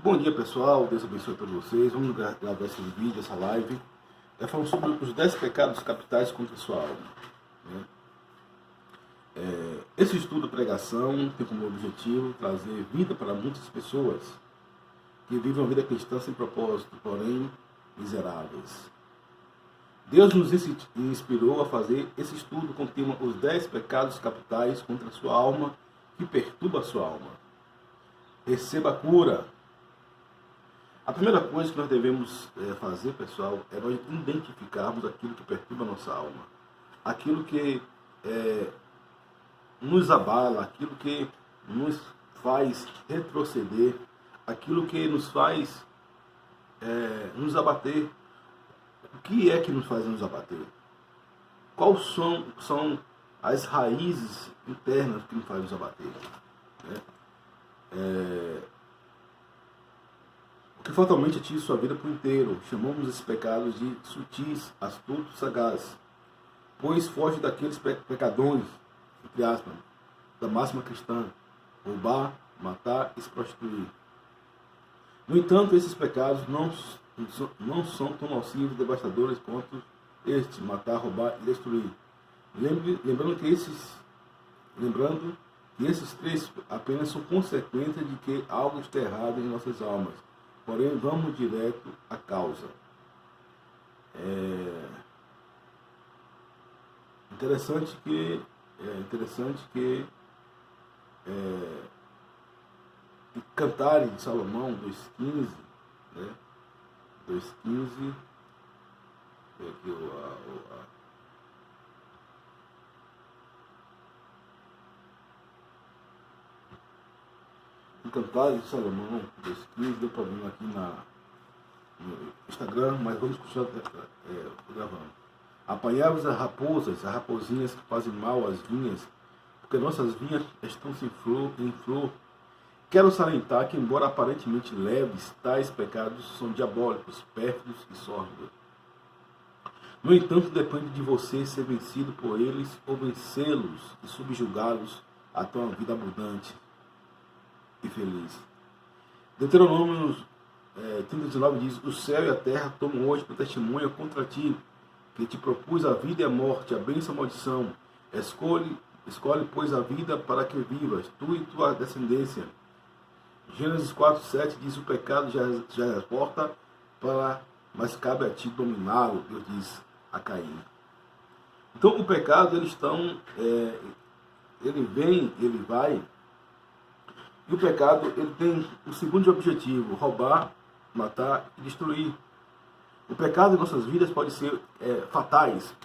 Bom dia, pessoal, Deus abençoe todos vocês. Vamos gravar esse vídeo, essa live. Falando sobre os 10 pecados capitais contra a sua alma, né? Esse estudo pregação tem como objetivo trazer vida para muitas pessoas que vivem uma vida cristã sem propósito, porém miseráveis. Deus nos inspirou a fazer esse estudo com o tema Os 10 pecados capitais contra a sua alma, que perturba a sua alma. Receba a cura. A primeira coisa que nós devemos fazer, pessoal, é nós identificarmos aquilo que perturba a nossa alma. Aquilo que nos abala, aquilo que nos faz retroceder, aquilo que nos faz nos abater. O que é que nos faz nos abater? Quais são as raízes internas que nos fazem nos abater? O que fatalmente atinge sua vida por inteiro. Chamamos esses pecados de sutis, astutos, sagazes, pois foge daqueles pecadões, entre aspas, da máxima cristã: roubar, matar e se prostituir. No entanto, esses pecados não são tão nocivos e devastadores quanto este: matar, roubar e destruir. Lembrando que esses três apenas são consequências de que algo está errado em nossas almas. Porém, vamos direto à causa. Interessante que Cantares de Salomão 2,15, né? 2,15, Cantares de Salomão 2,15, deu problema aqui no Instagram, mas vamos continuar gravando. Apanhai-vos as raposinhas que fazem mal às vinhas, porque nossas vinhas estão em flor. Quero salientar que, embora aparentemente leves, tais pecados são diabólicos, pérfidos e sórdidos. No entanto, depende de você ser vencido por eles ou vencê-los e subjugá-los até uma vida abundante e feliz. Deuteronômio 30:19 diz: o céu e a terra tomam hoje por testemunha contra ti, que te propus a vida e a morte, a bênção e a maldição. Escolhe, pois, a vida para que vivas, tu e tua descendência. Gênesis 4:7 diz: o pecado já é porta, mas cabe a ti dominá-lo, Deus diz a Caim. Então o pecado, ele vem, ele vai. E o pecado, ele tem o segundo objetivo: roubar, matar e destruir. O pecado em nossas vidas pode ser fatais.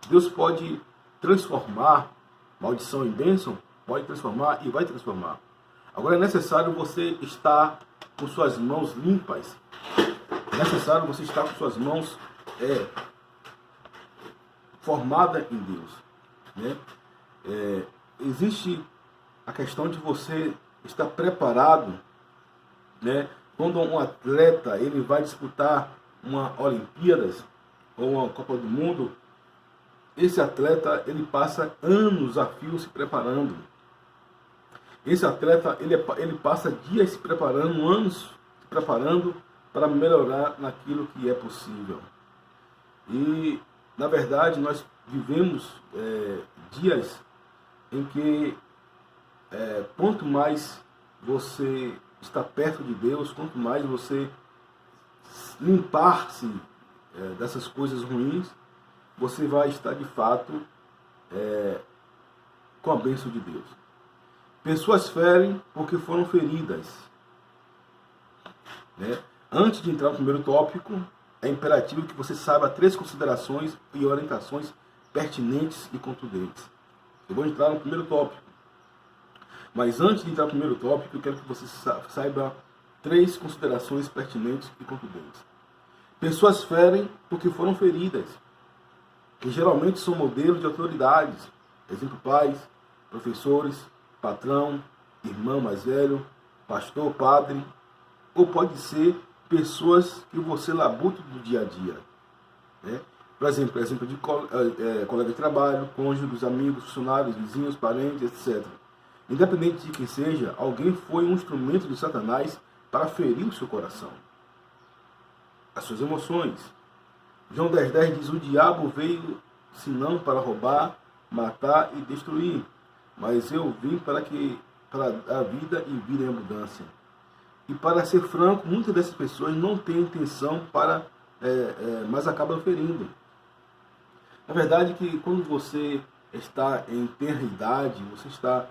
Deus pode transformar maldição em bênção, pode transformar e vai transformar. Agora é necessário você estar com suas mãos limpas. É necessário você estar com suas mãos formadas em Deus, né? Existe a questão de você estar preparado, né? Quando um atleta ele vai disputar uma Olimpíadas ou uma Copa do Mundo, esse atleta ele passa anos a fio se preparando. Esse atleta ele passa dias se preparando, anos se preparando para melhorar naquilo que é possível. E na verdade nós vivemos dias em que quanto mais você está perto de Deus, quanto mais você limpar-se dessas coisas ruins, você vai estar de fato com a bênção de Deus. Pessoas ferem porque foram feridas, né? Antes de entrar no primeiro tópico, é imperativo que você saiba 3 considerações e orientações pertinentes e contundentes. Eu vou entrar no primeiro tópico. Mas antes de entrar no primeiro tópico, eu quero que você saiba 3 considerações pertinentes e contundentes. Pessoas ferem porque foram feridas, que geralmente são modelos de autoridades, exemplo, pais, professores, patrão, irmão mais velho, pastor, padre, ou pode ser pessoas que você labuta do dia a dia, né? Por exemplo de colega de trabalho, cônjuges, amigos, funcionários, vizinhos, parentes, etc. Independente de quem seja, alguém foi um instrumento de Satanás para ferir o seu coração, as suas emoções. João 10,10 diz: o diabo veio senão para roubar, matar e destruir, mas eu vim para dar vida e vida em abundância. E para ser franco, muitas dessas pessoas não têm intenção mas acabam ferindo. Na verdade, que quando você está em tenra idade, você está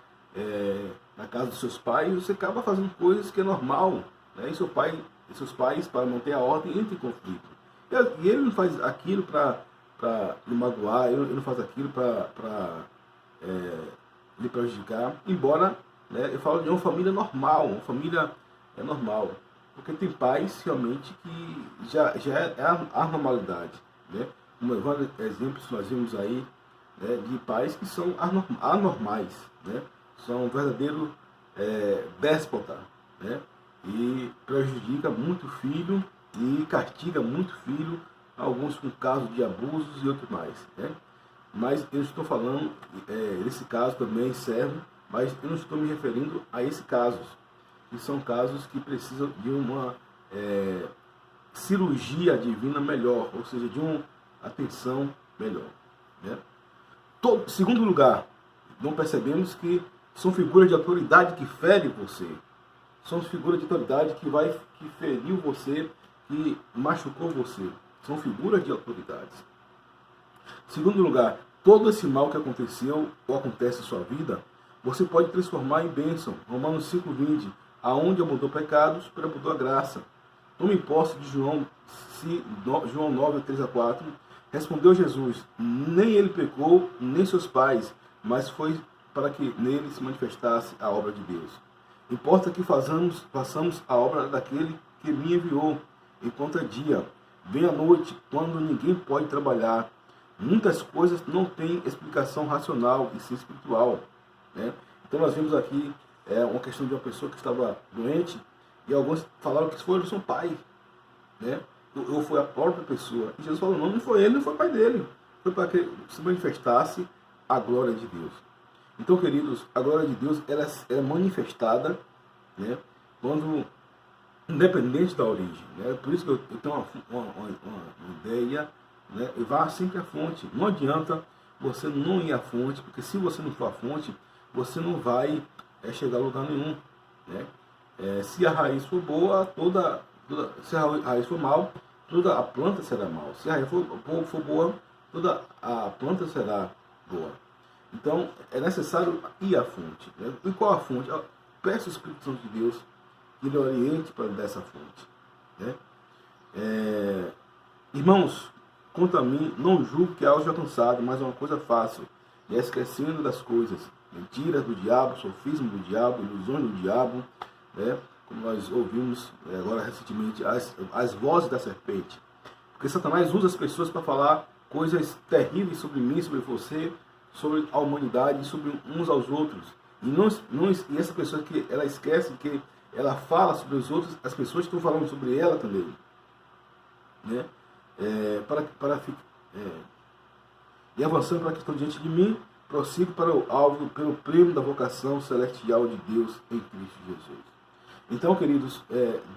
na casa dos seus pais, você acaba fazendo coisas que é normal, né? E seus pais, para manter a ordem, entram em conflito. E ele não faz aquilo para lhe magoar, ele não faz aquilo para lhe prejudicar, embora, né, eu falo de uma família normal, uma família normal, porque tem pais realmente que já é a normalidade, né? Vários exemplos nós vimos aí, né, de pais que são anormais, né? São verdadeiros déspotas, né? E prejudica muito o filho e castiga muito o filho, alguns com casos de abusos e outros mais, né? Mas eu estou falando, esse caso também serve, mas eu não estou me referindo a esses casos, que são casos que precisam de uma cirurgia divina melhor, ou seja, de uma atenção melhor, né? Segundo lugar, não percebemos que são figuras de autoridade que ferem você, são figuras de autoridade que feriu você, que machucou você, são figuras de autoridades. Segundo lugar, todo esse mal que aconteceu ou acontece em sua vida, você pode transformar em bênção. Romanos 5,20, aonde abundou pecados, superabundou a graça. Tome posse de João 9, 3-4. Respondeu Jesus: nem ele pecou, nem seus pais, mas foi para que nele se manifestasse a obra de Deus. Importa que façamos a obra daquele que me enviou, enquanto é dia. Vem a noite, quando ninguém pode trabalhar. Muitas coisas não têm explicação racional e sim espiritual, né? Então nós vimos aqui uma questão de uma pessoa que estava doente, e alguns falaram que foi o seu pai, né? Ou foi a própria pessoa. E Jesus falou: não foi ele, não foi o pai dele. Foi para que se manifestasse a glória de Deus. Então, queridos, a glória de Deus ela é manifestada, né, quando, independente da origem, né? Por isso que eu tenho uma ideia, né? Vá sempre à fonte. Não adianta você não ir à fonte, porque se você não for à fonte, você não vai chegar a lugar nenhum, né? Se a raiz for boa, se a raiz for mal, toda a planta será mal. Se a raiz for boa, toda a planta será boa. Então, é necessário ir à fonte, né? E qual a fonte? Peça o Espírito Santo de Deus que lhe oriente para dar essa fonte, né? Irmãos, quanto a mim, não julgo que é algo alcançado, mas é uma coisa fácil, e é esquecendo das coisas, mentiras do diabo, sofismo do diabo, ilusões do diabo, né? Como nós ouvimos agora recentemente, as vozes da serpente. Porque Satanás usa as pessoas para falar coisas terríveis sobre mim, sobre você, sobre a humanidade e sobre uns aos outros. E essa pessoa que ela esquece que ela fala sobre os outros, as pessoas estão falando sobre ela também, né? E avançando para a questão diante de mim, prossigo para o alvo, pelo prêmio da vocação celestial de Deus em Cristo Jesus. Então, queridos,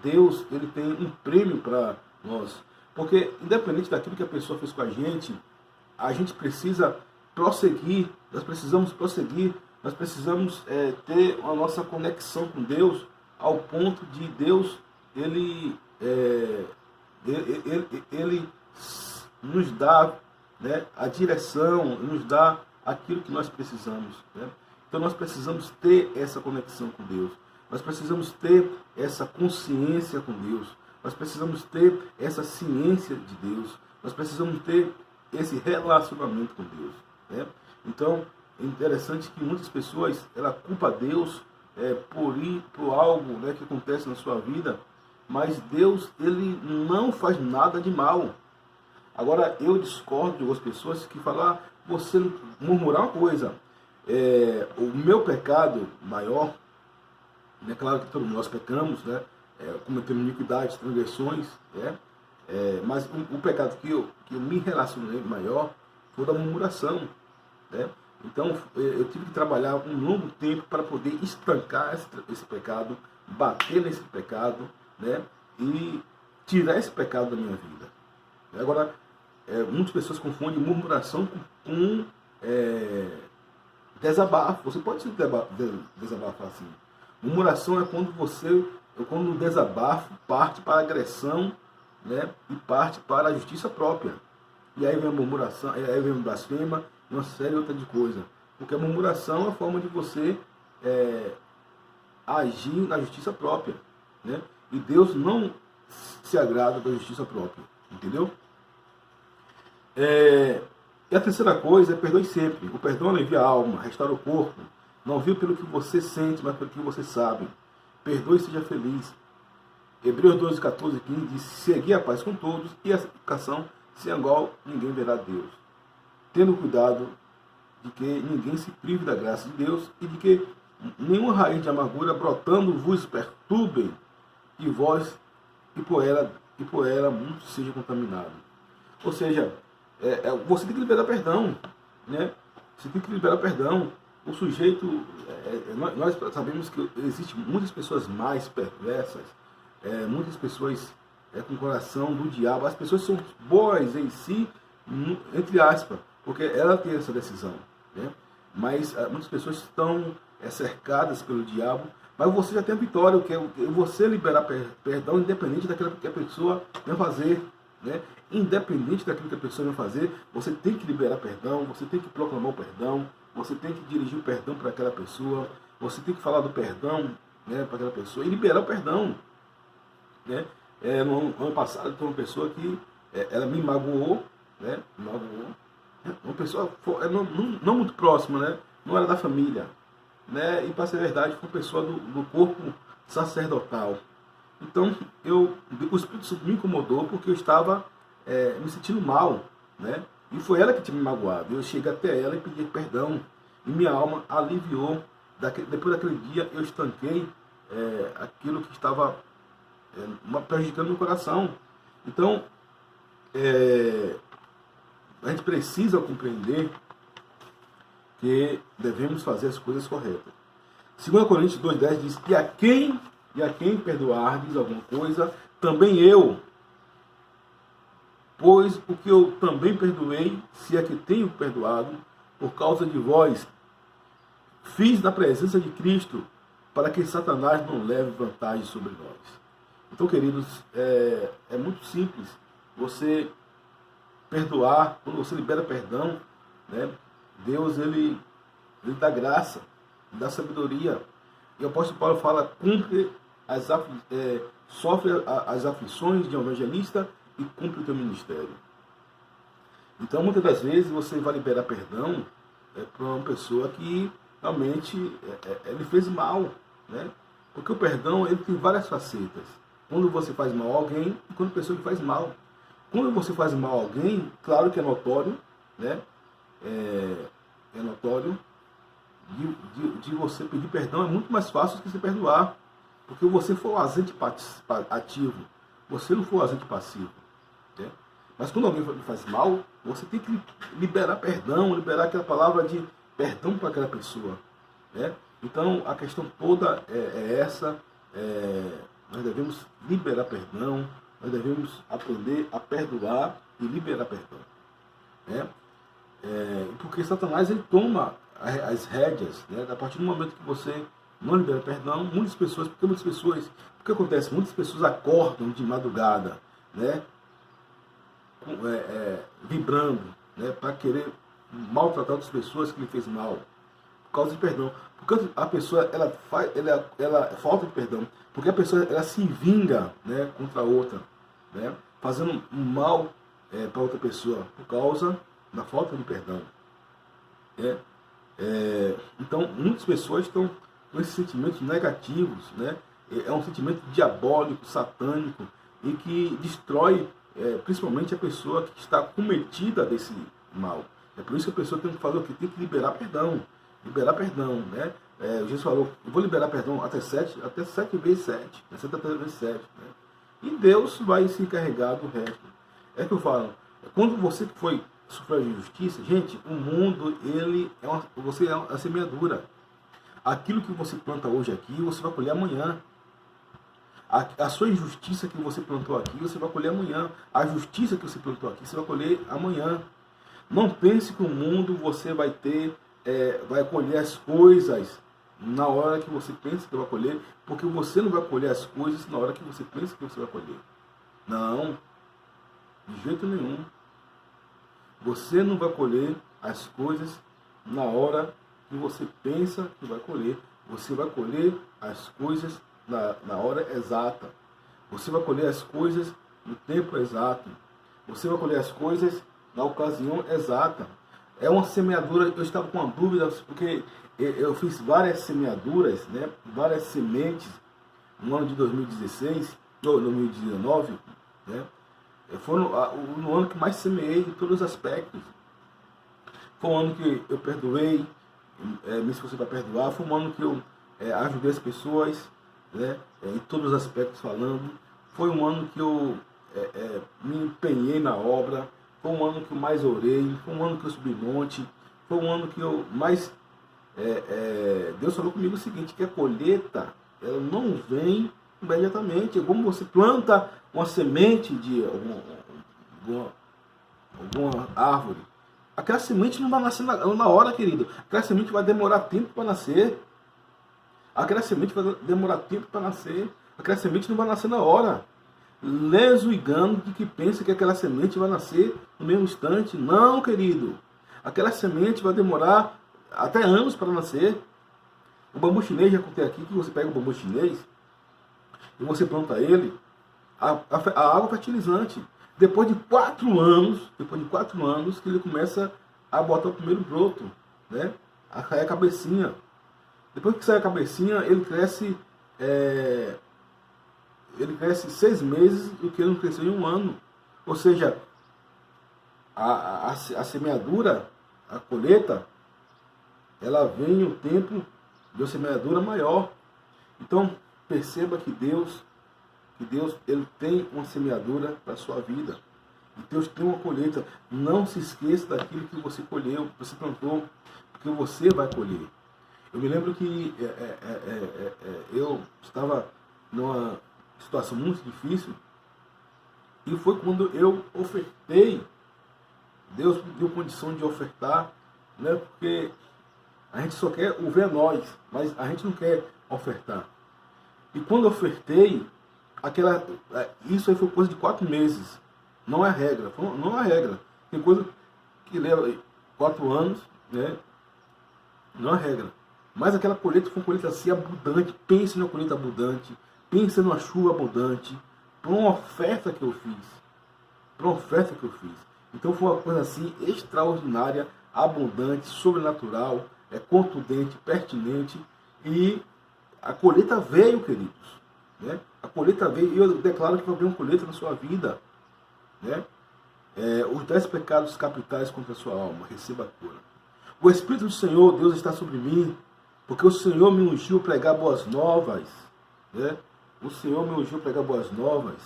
Deus ele tem um prêmio para nós, porque independente daquilo que a pessoa fez com a gente precisa prosseguir, nós precisamos prosseguir, nós precisamos ter a nossa conexão com Deus, ao ponto de Deus, ele nos dá, né, a direção, nos dá aquilo que nós precisamos, né? Então nós precisamos ter essa conexão com Deus, nós precisamos ter essa consciência com Deus, nós precisamos ter essa ciência de Deus, nós precisamos ter esse relacionamento com Deus, né? Então é interessante que muitas pessoas culpam Deus por algo, né, que acontece na sua vida, mas Deus ele não faz nada de mal. Agora eu discordo de algumas pessoas que falam: você murmurar uma coisa, o meu pecado maior, é claro que todos nós pecamos, né? Cometemos iniquidades, transgressões, né? Mas o pecado que eu me relacionei maior foi da murmuração, né? Então eu tive que trabalhar um longo tempo para poder estancar esse pecado, bater nesse pecado, né? E tirar esse pecado da minha vida. Agora, muitas pessoas confundem murmuração com desabafo. Você pode se desabafar assim. Murmuração é quando o desabafo parte para a agressão, né? E parte para a justiça própria. E aí vem a murmuração, aí vem o blasfema, e uma série outra de coisa. Porque a murmuração é a forma de você agir na justiça própria, né? E Deus não se agrada da justiça própria, entendeu? E a terceira coisa é perdoe sempre. O perdão alivia a alma, restaura o corpo. Não vive pelo que você sente, mas pelo que você sabe. Perdoe e seja feliz. Hebreus 12, 14 e 15 diz: segui a paz com todos e a educação, sem igual ninguém verá Deus. Tendo cuidado de que ninguém se prive da graça de Deus e de que nenhuma raiz de amargura brotando vos perturbem e vós e por ela muito seja contaminado. Ou seja, você tem que liberar perdão, né? Você tem que liberar perdão. O sujeito, nós sabemos que existem muitas pessoas mais perversas, muitas pessoas com o coração do diabo. As pessoas são boas em si, entre aspas, porque ela tem essa decisão, né? Mas muitas pessoas estão cercadas pelo diabo. Mas você já tem a vitória, que é você liberar perdão, independente daquilo que a pessoa vai fazer, né? Independente daquilo que a pessoa vai fazer, você tem que liberar perdão, você tem que proclamar o perdão, você tem que dirigir o perdão para aquela pessoa, você tem que falar do perdão, né, para aquela pessoa e liberar o perdão, né? No ano passado, tem uma pessoa que ela me magoou, né? Uma pessoa não muito próxima, né? Não era da família, né? E para ser verdade, foi uma pessoa do corpo sacerdotal. Então, o Espírito Santo me incomodou porque eu estava me sentindo mal, né? E foi ela que tinha me magoado. Eu cheguei até ela e pedi perdão. E minha alma aliviou. Depois daquele dia, eu estanquei aquilo que estava prejudicando meu coração. Então, a gente precisa compreender que devemos fazer as coisas corretas. 2 Coríntios 2,10 diz: e a quem perdoardes alguma coisa, também eu. Pois o que eu também perdoei, se é que tenho perdoado, por causa de vós, fiz na presença de Cristo, para que Satanás não leve vantagem sobre nós. Então, queridos, é muito simples. Você perdoar, quando você libera perdão, né, Deus, ele dá graça, dá sabedoria. E o apóstolo Paulo fala: sofre as aflições de um evangelista e cumpre o teu ministério. Então, muitas das vezes, você vai liberar perdão para uma pessoa que realmente ele fez mal, né? Porque o perdão, ele tem várias facetas. Quando você faz mal a alguém e quando a pessoa faz mal. Quando você faz mal a alguém, claro que é notório, né? É notório. De você pedir perdão é muito mais fácil do que você perdoar. Porque você foi o agente ativo. Você não foi o agente passivo. Né? Mas quando alguém faz mal, você tem que liberar perdão, liberar aquela palavra de perdão para aquela pessoa. Né? Então, a questão toda é essa. Nós devemos liberar perdão, nós devemos aprender a perdoar e liberar perdão. Né? Porque Satanás, ele toma as rédeas, né? A partir do momento que você não libera perdão, o que acontece? Muitas pessoas acordam de madrugada, né? Vibrando, né? Para querer maltratar outras pessoas que lhe fez mal, por causa de perdão. Porque a pessoa, ela falta de perdão, porque a pessoa, ela se vinga, né, contra a outra, né? Fazendo um mal para outra pessoa, por causa da falta de perdão. Então, muitas pessoas estão com esses sentimentos negativos, né? É um sentimento diabólico, satânico, e que destrói principalmente a pessoa que está cometida desse mal. É por isso que a pessoa tem que fazer o que? Tem que liberar perdão. Liberar perdão, né? Jesus falou: eu vou liberar perdão até 7 vezes 7, 70 vezes 7. Né? E Deus vai se encarregar do resto. É que eu falo, quando você foi sofrer injustiça, gente, o mundo, ele você é a semeadura. Aquilo que você planta hoje aqui, você vai colher amanhã. A sua injustiça que você plantou aqui, você vai colher amanhã. A justiça que você plantou aqui, você vai colher amanhã. Não pense que o mundo você vai ter, vai colher as coisas na hora que você pensa que vai colher, porque você não vai colher as coisas na hora que você pensa que você vai colher. Não, de jeito nenhum. Você não vai colher as coisas na hora que você pensa que vai colher. Você vai colher as coisas na hora exata. Você vai colher as coisas no tempo exato. Você vai colher as coisas na ocasião exata. É uma semeadura. Eu estava com uma dúvida, porque eu fiz várias semeaduras, né, várias sementes no ano de 2016, ou 2019, né? Foi no ano que mais semeei em todos os aspectos. Foi um ano que eu perdoei, minha esposa vai perdoar. Foi um ano que eu ajudei as pessoas, né, em todos os aspectos falando. Foi um ano que eu me empenhei na obra. Foi um ano que eu mais orei. Foi um ano que eu subi monte. Foi um ano que eu mais... Deus falou comigo o seguinte, que a colheita ela não vem imediatamente. É como você planta uma semente de alguma árvore. Aquela semente não vai nascer na hora, querido. Aquela semente vai demorar tempo para nascer. Aquela semente vai demorar tempo para nascer. Aquela semente não vai nascer na hora. Leso engano de que pensa que aquela semente vai nascer no mesmo instante. Não, querido. Aquela semente vai demorar até anos para nascer. O bambu chinês, já contei aqui, que você pega o bambu chinês e você planta ele, a água fertilizante. Depois de 4 anos que ele começa a botar o primeiro broto, né? A cair a cabecinha. Depois que sai a cabecinha, ele cresce 6 meses do que ele não cresceu em 1 ano. Ou seja, a semeadura, a colheita, ela vem em um tempo de uma semeadura maior. Então, perceba que Deus ele tem uma semeadura para a sua vida. E Deus tem uma colheita. Não se esqueça daquilo que você colheu, que você plantou, porque você vai colher. Eu me lembro que eu estava numa situação muito difícil e foi quando eu ofertei. Deus me deu condição de ofertar, né? Porque a gente só quer o ver nós, mas a gente não quer ofertar. E quando eu ofertei, isso aí foi coisa de 4 meses. Não é regra, não é regra. Tem coisa que leva 4 anos, né? Não é regra. Mas aquela colheita foi uma colheita assim abundante. Pense na colheita abundante. Pense numa chuva abundante. Para uma oferta que eu fiz. Então foi uma coisa assim extraordinária, abundante, sobrenatural, contundente, pertinente. E a colheita veio, queridos. Né? A colheita veio, e eu declaro que vai vir uma colheita na sua vida. Né? Os 10 pecados capitais contra a sua alma, receba a cura. O Espírito do Senhor, Deus, está sobre mim, porque o Senhor me ungiu a pregar boas novas. Né? O Senhor me ungiu a pregar boas novas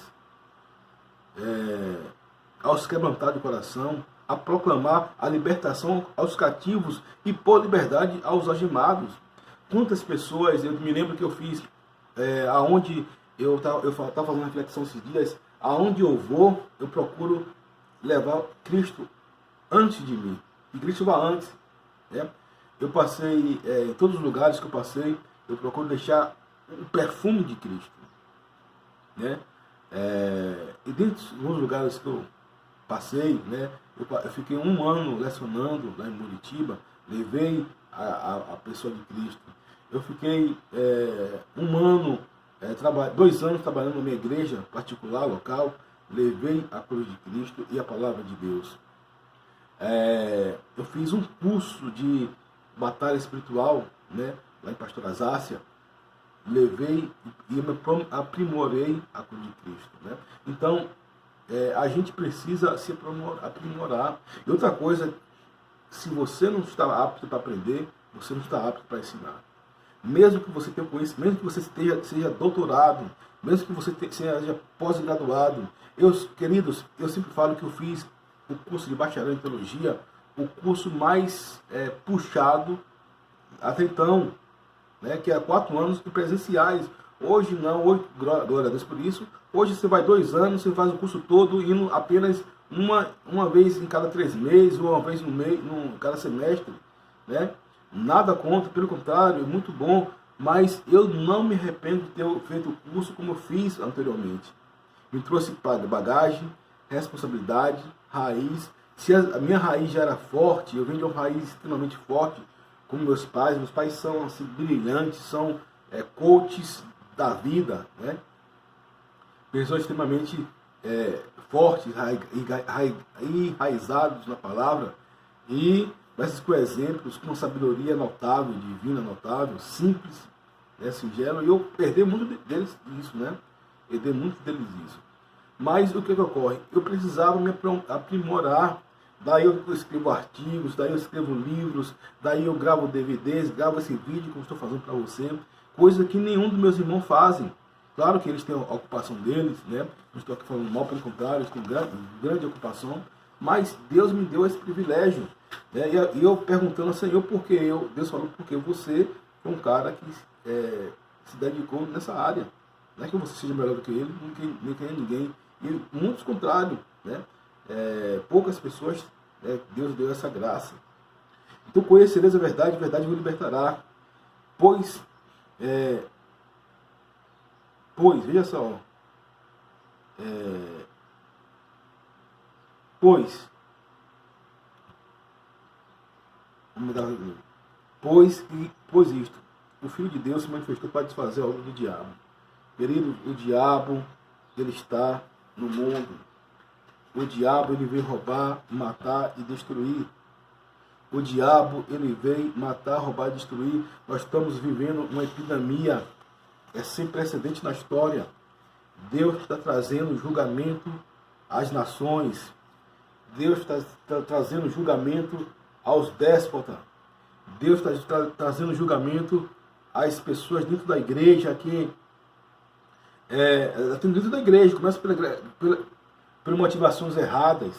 aos quebrantados de coração, a proclamar a libertação aos cativos e pôr liberdade aos algemados. Quantas pessoas, eu me lembro que eu fiz, aonde eu estava fazendo reflexão esses dias, aonde eu vou, eu procuro levar Cristo antes de mim. E Cristo vai antes. Né? Eu passei, em todos os lugares que eu passei, eu procuro deixar o perfume de Cristo. Né? E dentro dos lugares que eu passei, né, eu fiquei 1 ano lecionando lá em Muritiba, levei a pessoa de Cristo. Eu fiquei 1 ano, 2 anos trabalhando na minha igreja particular, local, levei a cruz de Cristo e a palavra de Deus. Eu fiz um curso de batalha espiritual, né, lá em Pastor Azácia, levei e me aprimorei a cruz de Cristo. Né? Então, a gente precisa se aprimorar. E outra coisa, se você não está apto para aprender, você não está apto para ensinar. Mesmo que você tenha conhecimento, mesmo que você seja doutorado, mesmo que você seja pós-graduado. Queridos, eu sempre falo que eu fiz o curso de bacharel em teologia, o curso mais puxado até então, né, que é 4 anos presenciais. Hoje não, hoje, glória a Deus por isso, hoje você vai 2 anos, você faz o curso todo indo apenas uma vez em cada 3 meses, ou uma vez no cada semestre, né? Nada contra, pelo contrário, é muito bom, mas eu não me arrependo de ter feito o curso como eu fiz anteriormente. Me trouxe bagagem, responsabilidade, raiz. Se a minha raiz já era forte, eu venho de uma raiz extremamente forte, como meus pais são assim, brilhantes, são coaches da vida, né? Pessoas extremamente fortes, enraizados na palavra, e esses com exemplos, com uma sabedoria notável, divina, notável, simples, singelo, e eu perdi muito deles isso, né? Perdi muito deles isso. Mas o que ocorre? Eu precisava me aprimorar. Daí eu escrevo artigos, daí eu escrevo livros, daí eu gravo DVDs, gravo esse vídeo que eu estou fazendo para você, coisa que nenhum dos meus irmãos fazem. Claro que eles têm a ocupação deles, né? Não estou aqui falando mal, pelo contrário, eles têm grande ocupação, mas Deus me deu esse privilégio, né? E eu perguntando ao Senhor por que Deus falou, porque você foi um cara que se dedicou nessa área. Não é que você seja melhor do que ele, nem que ninguém. E muitos contrários, né? Poucas pessoas, Deus deu essa graça. Então conhecereis a verdade vos libertará. Pois, veja só, pois isto, o Filho de Deus se manifestou para desfazer a obra do diabo. Querido, o diabo, ele está no mundo. O diabo, ele veio roubar, matar e destruir. O diabo, ele veio matar, roubar e destruir. Nós estamos vivendo uma epidemia sem precedente na história. Deus está trazendo julgamento às nações. Deus está trazendo julgamento aos déspotas. Deus está trazendo julgamento às pessoas dentro da igreja que dentro da igreja, começa por motivações erradas.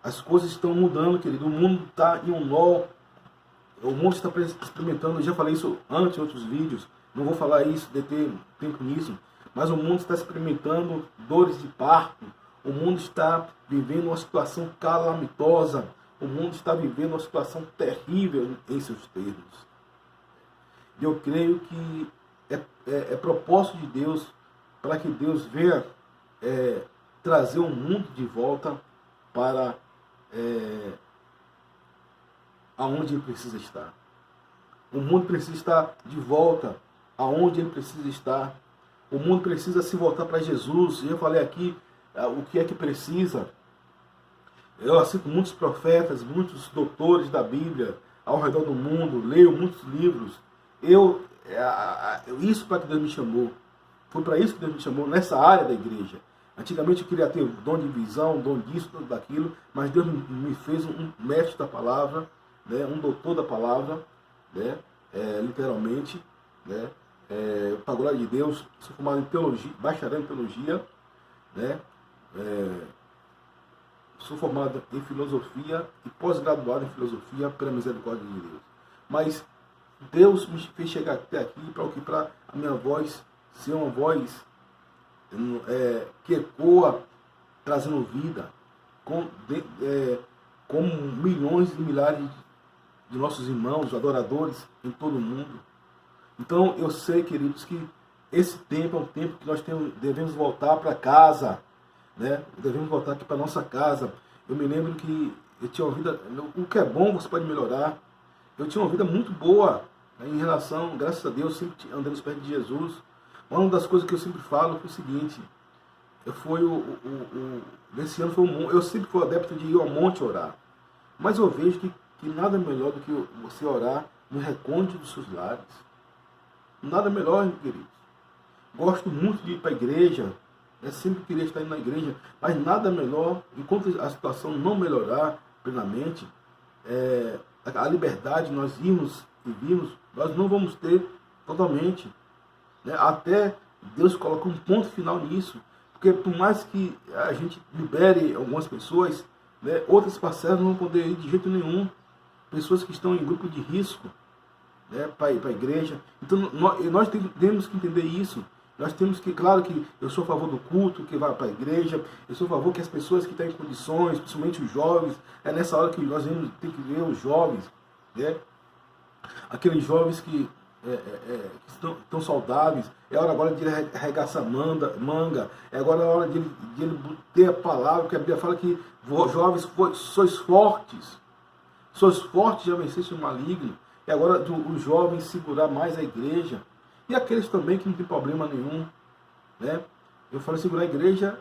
As coisas estão mudando, querido. O mundo está em um nó. O mundo está experimentando, eu já falei isso antes em outros vídeos, não vou falar isso, deter tempo nisso, mas o mundo está experimentando dores de parto. O mundo está vivendo uma situação calamitosa. O mundo está vivendo uma situação terrível em seus termos. Eu creio que é propósito de Deus para que Deus venha trazer o mundo de volta para aonde ele precisa estar. O mundo precisa estar de volta aonde ele precisa estar. O mundo precisa se voltar para Jesus. Eu falei aqui o que é que precisa. Eu assisto muitos profetas, muitos doutores da Bíblia ao redor do mundo, leio muitos livros. Isso para que Deus me chamou. Foi para isso que Deus me chamou, nessa área da igreja. Antigamente eu queria ter dom de visão, dom disso, dom daquilo, mas Deus me fez um mestre da palavra, né, um doutor da palavra, né, literalmente, né, para a glória de Deus. Sou formado em teologia, bacharel em teologia, né, sou formado em filosofia e pós-graduado em filosofia pela misericórdia de Deus. Mas Deus me fez chegar até aqui para o que? Para a minha voz ser uma voz que ecoa, trazendo vida, como milhões e milhares de nossos irmãos, adoradores em todo o mundo. Então eu sei, queridos, que esse tempo é um tempo que nós devemos voltar para casa, né? Devemos voltar aqui para nossa casa. Eu me lembro que eu tinha uma vida, o que é bom você pode melhorar. Eu tinha uma vida muito boa, né, em relação, graças a Deus, sempre andando nos pés de Jesus. Uma das coisas que eu sempre falo foi o seguinte: nesse ano eu sempre fui adepto de ir ao monte orar. Mas eu vejo que nada melhor do que você orar no recôndito dos seus lares. Nada melhor, queridos. Gosto muito de ir para a igreja, sempre queria estar indo na igreja, mas nada melhor, enquanto a situação não melhorar plenamente, a liberdade nós irmos e virmos, nós não vamos ter totalmente. Né? Até Deus coloca um ponto final nisso, porque por mais que a gente libere algumas pessoas, né? Outras parcelas não vão poder ir de jeito nenhum. Pessoas que estão em grupo de risco, né, para ir para a igreja. Então nós temos que entender isso. Nós temos que, claro que eu sou a favor do culto, que vai para a igreja, eu sou a favor que as pessoas que estão em condições, principalmente os jovens, é nessa hora que nós tem que ver os jovens, né? Aqueles jovens que estão saudáveis, é hora agora de ele arregaçar manga, é agora a hora de ele ter a palavra, porque a Bíblia fala que jovens sois fortes já venceste o maligno, é agora os jovens segurar mais a igreja, e aqueles também que não tem problema nenhum, né? Eu falo segurar a igreja,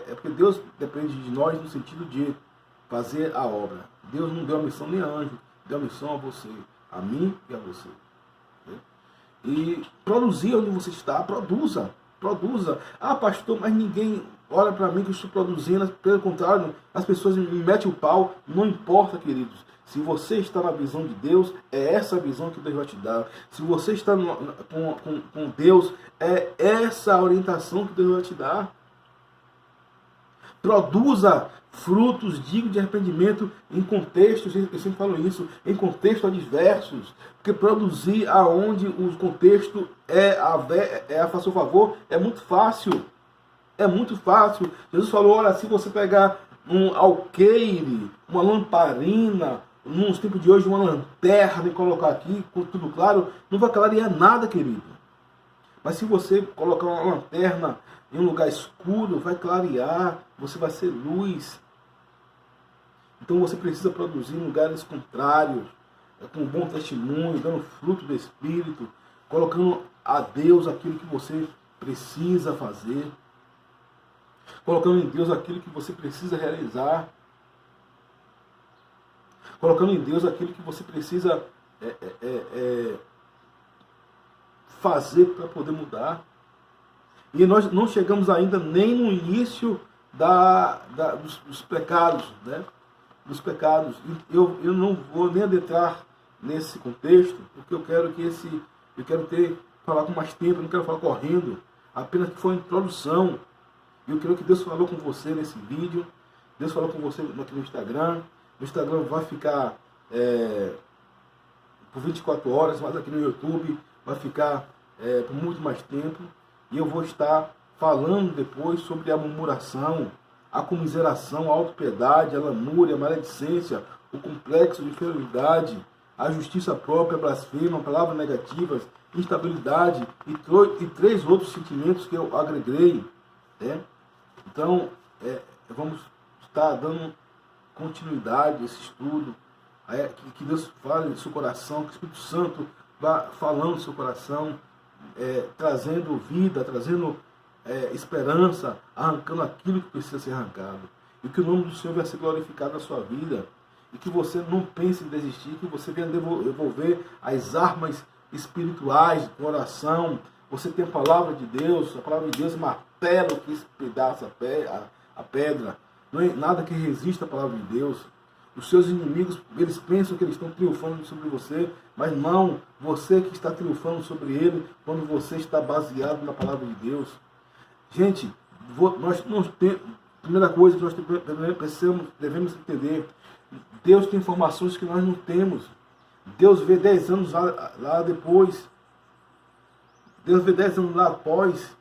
porque Deus depende de nós no sentido de fazer a obra. Deus não deu a missão nem a anjo, deu a missão a você, a mim e a você. Né? E produzir onde você está, produza. Ah, pastor, mas ninguém olha para mim que eu estou produzindo, pelo contrário, as pessoas me metem o pau, não importa, queridos. Se você está na visão de Deus, é essa a visão que Deus vai te dar. Se você está com Deus, é essa a orientação que Deus vai te dar. Produza frutos dignos de arrependimento em contextos, eu sempre falo isso, em contextos adversos. Porque produzir aonde o contexto é a seu favor é muito fácil. É muito fácil. Jesus falou, olha, se você pegar um alqueire, uma lamparina, nos tempos de hoje, uma lanterna e colocar aqui, com tudo claro, não vai clarear nada, querido. Mas se você colocar uma lanterna em um lugar escuro, vai clarear, você vai ser luz. Então você precisa produzir em lugares contrários, com bom testemunho, dando fruto do Espírito, colocando a Deus aquilo que você precisa fazer, colocando em Deus aquilo que você precisa realizar, colocando em Deus aquilo que você precisa fazer para poder mudar. E nós não chegamos ainda nem no início dos pecados, né? Dos pecados. Eu não vou nem adentrar nesse contexto, porque eu quero falar com mais tempo, eu não quero falar correndo, apenas que foi uma introdução. E eu quero que Deus falou com você nesse vídeo, Deus falou com você aqui no Instagram. O Instagram vai ficar por 24 horas, mas aqui no YouTube vai ficar por muito mais tempo. E eu vou estar falando depois sobre a murmuração, a comiseração, a autopiedade, a lamúria, a maledicência, o complexo de inferioridade, a justiça própria, a blasfêmia, palavras negativas, instabilidade e 3 outros sentimentos que eu agreguei. Né? Então, vamos estar dando continuidade a esse estudo, que Deus fale no seu coração, que o Espírito Santo vá falando no seu coração, trazendo vida, trazendo esperança, arrancando aquilo que precisa ser arrancado. E que o nome do Senhor venha ser glorificado na sua vida. E que você não pense em desistir, que você venha devolver as armas espirituais do coração. Você tem a palavra de Deus, a palavra de Deus martela que espedaça a pedra. Não é nada que resista à palavra de Deus. Os seus inimigos, eles pensam que eles estão triunfando sobre você, mas não, você que está triunfando sobre ele, quando você está baseado na palavra de Deus. Gente, nós não temos, primeira coisa que nós devemos entender, Deus tem informações que nós não temos. Deus vê 10 anos lá depois. Deus vê 10 anos lá após.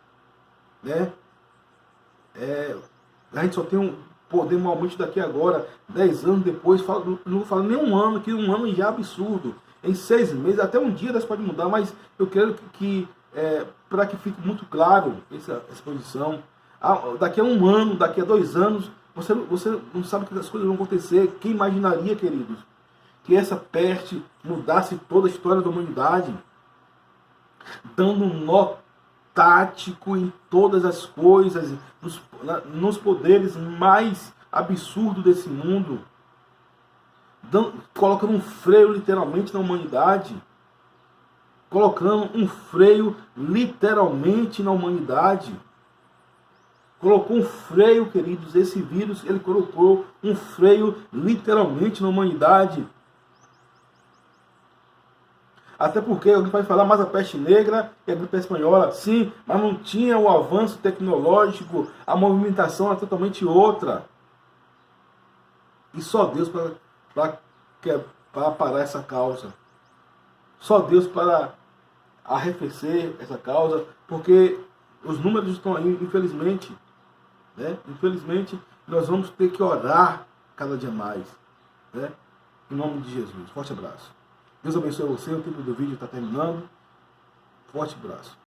Né? A gente só tem um poder normalmente daqui agora, 10 anos depois, não vou falar nem um ano, que um ano já é absurdo. Em 6 meses, até um dia das pode mudar, mas eu quero que para que fique muito claro essa exposição, daqui a um ano, daqui a 2 anos, você não sabe que as coisas vão acontecer. Quem imaginaria, queridos, que essa peste mudasse toda a história da humanidade, dando um nó tático em todas as coisas, nos poderes mais absurdos desse mundo, colocando um freio literalmente na humanidade, colocando um freio literalmente na humanidade. Colocou um freio, queridos, esse vírus, ele colocou um freio literalmente na humanidade. Até porque alguém vai falar mais a peste negra e a gripe espanhola. Sim, mas não tinha o avanço tecnológico, a movimentação era totalmente outra. E só Deus para parar essa causa. Só Deus para arrefecer essa causa, porque os números estão aí, infelizmente. Né? Infelizmente, nós vamos ter que orar cada dia mais. Né? Em nome de Jesus. Forte abraço. Deus abençoe você. O tempo do vídeo está terminando. Forte abraço.